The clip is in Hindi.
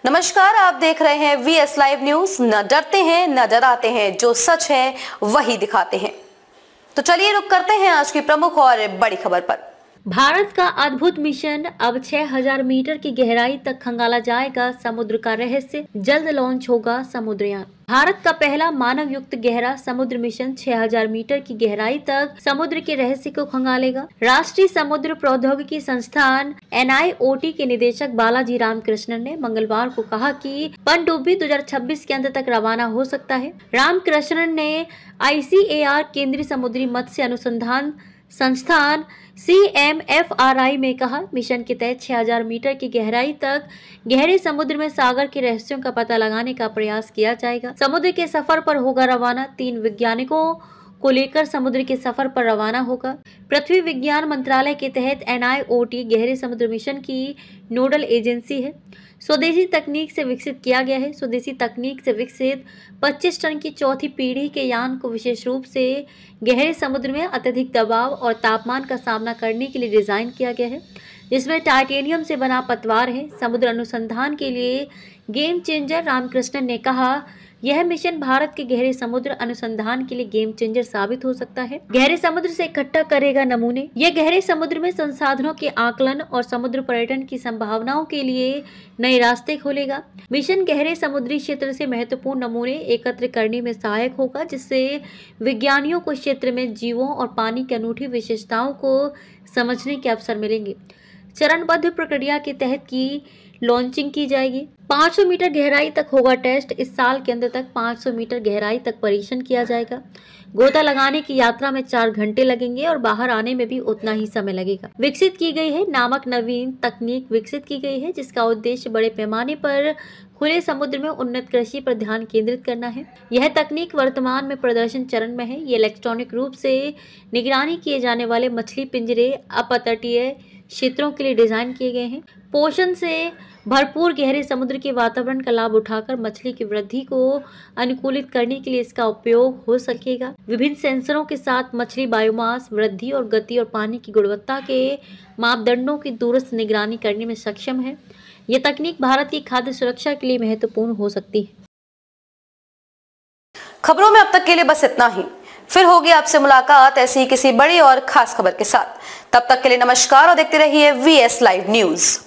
नमस्कार, आप देख रहे हैं VS लाइव न्यूज। न डरते हैं न डराते हैं, जो सच है वही दिखाते हैं। तो चलिए रुक करते हैं आज की प्रमुख और बड़ी खबर पर। भारत का अद्भुत मिशन अब 6000 मीटर की गहराई तक खंगाला जाएगा समुद्र का रहस्य, जल्द लॉन्च होगा समुद्रयान। भारत का पहला मानव युक्त गहरा समुद्र मिशन 6000 मीटर की गहराई तक समुद्र के रहस्य को खंगालेगा। राष्ट्रीय समुद्र प्रौद्योगिकी संस्थान NIOT के निदेशक बालाजी रामकृष्णन ने मंगलवार को कहा कि पनडुब्बी 2026 के अंत तक रवाना हो सकता है। रामकृष्णन ने ICAR केंद्रीय समुद्री मत्स्य अनुसंधान संस्थान CMFRI में कहा, मिशन के तहत 6000 मीटर की गहराई तक गहरे समुद्र में सागर के रहस्यों का पता लगाने का प्रयास किया जाएगा। समुद्र के सफर पर होगा रवाना। 3 वैज्ञानिकों को लेकर समुद्र के सफर पर रवाना होगा। पृथ्वी विज्ञान मंत्रालय के तहत NIOT गहरे समुद्र मिशन की नोडल एजेंसी है। स्वदेशी तकनीक से विकसित किया गया है। स्वदेशी तकनीक से विकसित 25 टन की चौथी पीढ़ी के यान को विशेष रूप से गहरे समुद्र में अत्यधिक दबाव और तापमान का सामना करने के लिए डिजाइन किया गया है, जिसमें टाइटेनियम से बना पतवार है। समुद्र अनुसंधान के लिए गेम चेंजर। रामकृष्णन ने कहा, यह मिशन भारत के गहरे समुद्र अनुसंधान के लिए गेम चेंजर साबित हो सकता है। गहरे समुद्र से इकट्ठा करेगा नमूने। यह गहरे समुद्र में संसाधनों के आकलन और समुद्र पर्यटन की संभावनाओं के लिए नए रास्ते खोलेगा। मिशन गहरे समुद्री क्षेत्र से महत्वपूर्ण नमूने एकत्र करने में सहायक होगा, जिससे विज्ञानियों को क्षेत्र में जीवों और पानी की अनूठी विशेषताओं को समझने के अवसर मिलेंगे। चरणबद्ध प्रक्रिया के तहत की लॉन्चिंग की जाएगी। 500 मीटर गहराई तक होगा टेस्ट। इस साल के अंत तक 500 मीटर गहराई तक परीक्षण किया जाएगा। गोता लगाने की यात्रा में 4 घंटे लगेंगे और बाहर आने में भी उतना ही समय लगेगा। विकसित की गई है नामक नवीन तकनीक विकसित की गई है, जिसका उद्देश्य बड़े पैमाने पर खुले समुद्र में उन्नत कृषि पर ध्यान केंद्रित करना है। यह तकनीक वर्तमान में प्रदर्शन चरण में है। ये इलेक्ट्रॉनिक रूप से निगरानी किए जाने वाले मछली पिंजरे अपतटीय क्षेत्रों के लिए डिजाइन किए गए हैं। पोषण से भरपूर गहरे समुद्र के वातावरण का लाभ उठाकर मछली की वृद्धि को अनुकूलित करने के लिए इसका उपयोग हो सकेगा। विभिन्न सेंसरों के साथ मछली बायोमास वृद्धि और गति और पानी की गुणवत्ता के मापदंडों की दूरस्थ निगरानी करने में सक्षम है। यह तकनीक भारत की खाद्य सुरक्षा के लिए महत्वपूर्ण हो सकती है। खबरों में अब तक के लिए बस इतना ही। फिर होगी आपसे मुलाकात ऐसी ही किसी बड़ी और खास खबर के साथ। तब तक के लिए नमस्कार और देखते रहिए VS लाइव न्यूज।